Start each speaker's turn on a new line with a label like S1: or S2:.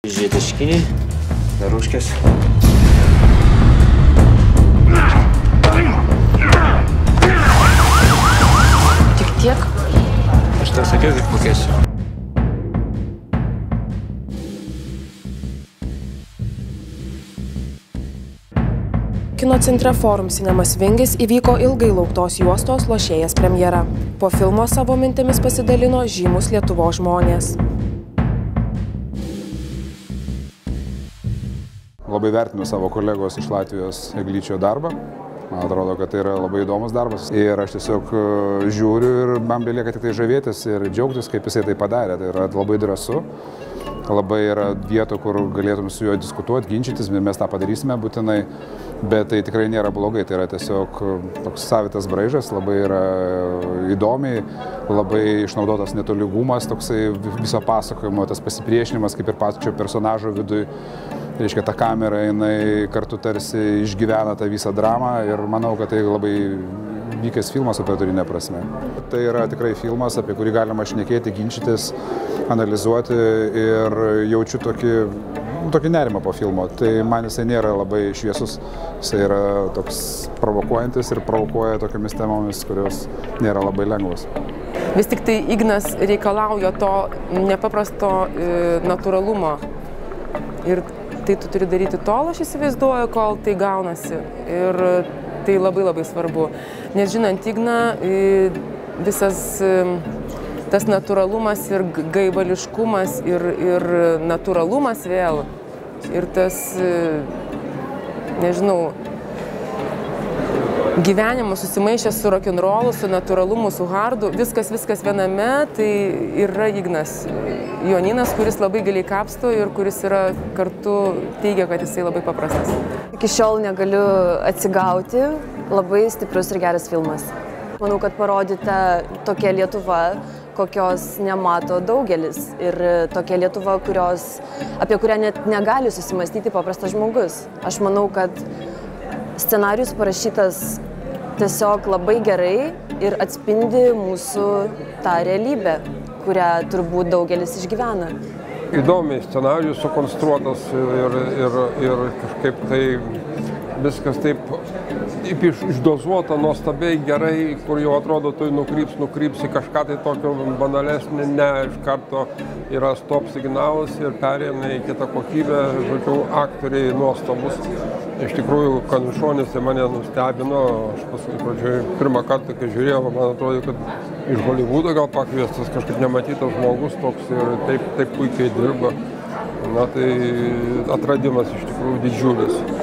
S1: Žiediškiniai, daruškės.
S2: Tik tiek?
S1: Aš tau sakiau, kaip mokėsiu.
S2: Kino centre Forum Cinemas Vingis įvyko ilgai lauktos juostos Lošėjas premjera. Po filmo savo mintimis pasidalino žymus Lietuvos žmonės.
S3: Labai vertinu savo kolegos iš Latvijos Eglyčio darbą. Man atrodo, kad tai yra labai įdomus darbas. Ir aš tiesiog žiūriu ir man belieka tik tai žavėtis ir džiaugtis, kaip jisai tai padarė. Tai yra labai drąsu. Labai yra vietų, kur galėtum su juo diskutuoti, ginčytis, mes tą padarysime būtinai, bet tai tikrai nėra blogai, tai yra tiesiog toks savitas braižas, labai yra įdomiai, labai išnaudotas netolygumas, toksai viso pasakojimo, tas pasipriešinimas kaip ir pačio personažo vidui. Reiškia, ta kamera, jinai kartu tarsi išgyvena tą visą dramą ir manau, kad tai labai vykęs filmas operatorinė prasme. Tai yra tikrai filmas, apie kurį galima šnekėti, ginčytis, analizuoti ir jaučiu tokį nerimą po filmo. Tai man jisai nėra labai šviesus, jisai yra toks provokuojantis ir provokuoja tokiamis temomis, kurios nėra labai lengvos.
S2: Vis tik tai Ignas reikalauja to nepaprasto natūralumo. Ir tai tu turi daryti tol, aš įsivaizduoju, kol tai gaunasi. Ir tai labai labai svarbu. Nes žinant Igną, visas tas natūralumas ir gaivališkumas ir natūralumas vėl. Ir tas, nežinau, gyvenimas susimaišęs su rock'n'rollu, su natūralumu, su hardu, viskas viename, tai yra Ignas Jonynas, kuris labai giliai kapsto ir kuris yra kartu teigia, kad jisai labai paprastas.
S4: Iki šiol negaliu atsigauti, labai stiprus ir geras filmas. Manau, kad parodyta tokia Lietuva, kokios nemato daugelis ir tokia Lietuva, apie kurią net negali susimastyti paprastas žmogus. Aš manau, kad scenarijus parašytas tiesiog labai gerai ir atspindi mūsų tą realybę, kurią turbūt daugelis išgyvena.
S5: Įdomiai scenarijus sukonstruotas ir kažkaip tai viskas taip išdozuota, nuostabiai gerai, kur jau atrodo, tu nukrypsi kažką tai tokio banalesnį, ne, iš karto yra stop signalas ir perėjame į kitą kokybę, žodžiu, aktoriai nuostabus. Iš tikrųjų, Kaniušonis mane nustebino, aš paskui pradžioje pirmą kartą, kai žiūrėjau, man atrodo, kad iš Holivudo gal pakviestas kažkaip nematytas žmogus toks ir taip puikiai dirba. Na tai atradimas iš tikrųjų didžiulis.